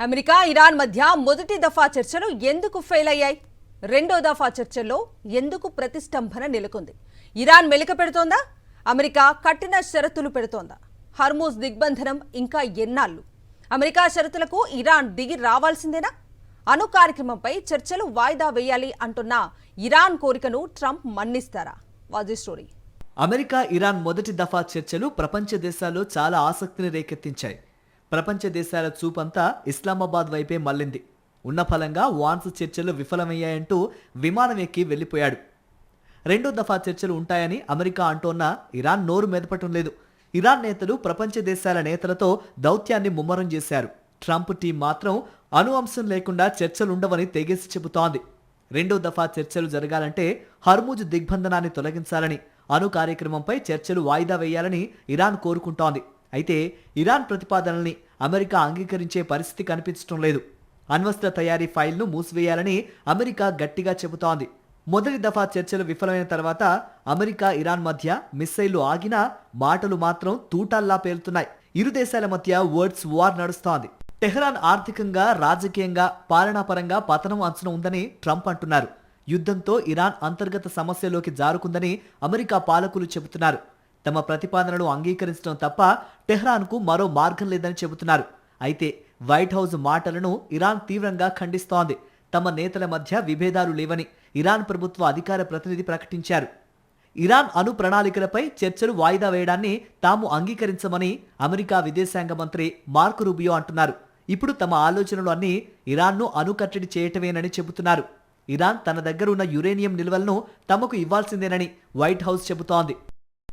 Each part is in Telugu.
అమెరికా ఇరాన్ మధ్య మొదటి దఫా చర్చలు ఎందుకు ఫెయిల్ అయ్యాయి? రెండో దఫా చర్చల్లో ఎందుకు ప్రతిష్టంభన నెలకొంది? ఇరాన్ మెలిక పెడుతోందా? అమెరికా కఠిన షరతులు పెడుతోందా? హర్మూజ్ దిగ్బంధనం ఇంకా ఎన్నాళ్ళు? అమెరికా షరతులకు ఇరాన్ దిగి రావాల్సిందేనా? అణు కార్యక్రమంపై చర్చలు వాయిదా వేయాలి అంటున్న ఇరాన్ కోరికను ట్రంప్ మన్నిస్తారా? వాజీ స్టోరీ. అమెరికా ఇరాన్ మొదటి దఫా చర్చలు ప్రపంచ దేశాల్లో చాలా ఆసక్తిని రేకెత్తించాయి. ప్రపంచ దేశాల చూపంతా ఇస్లామాబాద్ వైపే మళ్లింది. ఉన్న ఫలంగా వాన్స్ చర్చలు విఫలమయ్యాయంటూ విమానం ఎక్కి వెళ్లిపోయాడు. రెండో దఫా చర్చలు ఉంటాయని అమెరికా అంటోన్నా ఇరాన్ నోరు మెదపటం లేదు. ఇరాన్ నేతలు ప్రపంచ దేశాల నేతలతో దౌత్యాన్ని ముమ్మరం చేశారు. ట్రంప్ టీం మాత్రం అణు అంశం లేకుండా చర్చలుండవని తెగేసి చెబుతోంది. రెండో దఫా చర్చలు జరగాలంటే హర్మూజ్ దిగ్బంధనాన్ని తొలగించాలని, అణు కార్యక్రమంపై చర్చలు వాయిదా వేయాలని ఇరాన్ కోరుకుంటోంది. అయితే ఇరాన్ ప్రతిపాదనల్ని అమెరికా అంగీకరించే పరిస్థితి కనిపించడం లేదు. అణ్వస్త్ర తయారీ ఫైల్ను మూసివేయాలని అమెరికా గట్టిగా చెబుతోంది. మొదటి దఫా చర్చలు విఫలమైన తర్వాత అమెరికా ఇరాన్ మధ్య మిస్సైళ్లు ఆగినా మాటలు మాత్రం తూటాల్లా పేలుతున్నాయి. ఇరు దేశాల మధ్య వర్డ్స్ వార్ నడుస్తోంది. టెహ్రాన్ ఆర్థికంగా, రాజకీయంగా, పాలనాపరంగా పతనం అంచున ఉందని ట్రంప్ అంటున్నారు. యుద్ధంతో ఇరాన్ అంతర్గత సమస్యలోకి జారుకుందని అమెరికా పాలకులు చెబుతున్నారు. తమ ప్రతిపాదనలు అంగీకరించడం తప్ప టెహ్రాన్కు మరో మార్గం లేదని చెబుతున్నారు. అయితే వైట్ హౌస్ మాటలను ఇరాన్ తీవ్రంగా ఖండిస్తోంది. తమ నేతల మధ్య విభేదాలు లేవని ఇరాన్ ప్రభుత్వ అధికార ప్రతినిధి ప్రకటించారు. ఇరాన్ అణు ప్రణాళికలపై చర్చలు వాయిదా వేయడాన్ని తాము అంగీకరించమని అమెరికా విదేశాంగ మంత్రి మార్కో రూబియో అంటున్నారు. ఇప్పుడు తమ ఆలోచనలు అన్నీ ఇరాన్ను అణు కట్టడి చేయటమేనని చెబుతున్నారు. ఇరాన్ తన దగ్గర ఉన్న యురేనియం నిల్వలను తమకు ఇవ్వాల్సిందేనని వైట్ హౌస్ చెబుతోంది.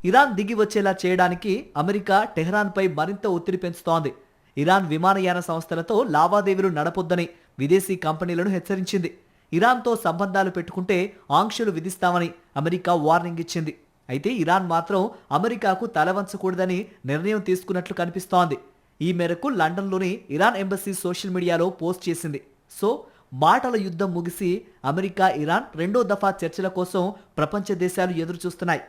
ఇరాన్ దిగి వచ్చేలా చేయడానికి అమెరికా టెహ్రాన్పై మరింత ఒత్తిడి పెంచుతోంది. ఇరాన్ విమానయాన సంస్థలతో లావాదేవీలు నడపొద్దని విదేశీ కంపెనీలను హెచ్చరించింది. ఇరాన్తో సంబంధాలు పెట్టుకుంటే ఆంక్షలు విధిస్తామని అమెరికా వార్నింగ్ ఇచ్చింది. అయితే ఇరాన్ మాత్రం అమెరికాకు తలవంచకూడదని నిర్ణయం తీసుకున్నట్లు కనిపిస్తోంది. ఈ మేరకు లండన్లోని ఇరాన్ ఎంబసీ సోషల్ మీడియాలో పోస్ట్ చేసింది. సో మాటల యుద్ధం ముగిసి అమెరికా ఇరాన్ రెండో దఫా చర్చల కోసం ప్రపంచ దేశాలు ఎదురు చూస్తున్నాయి.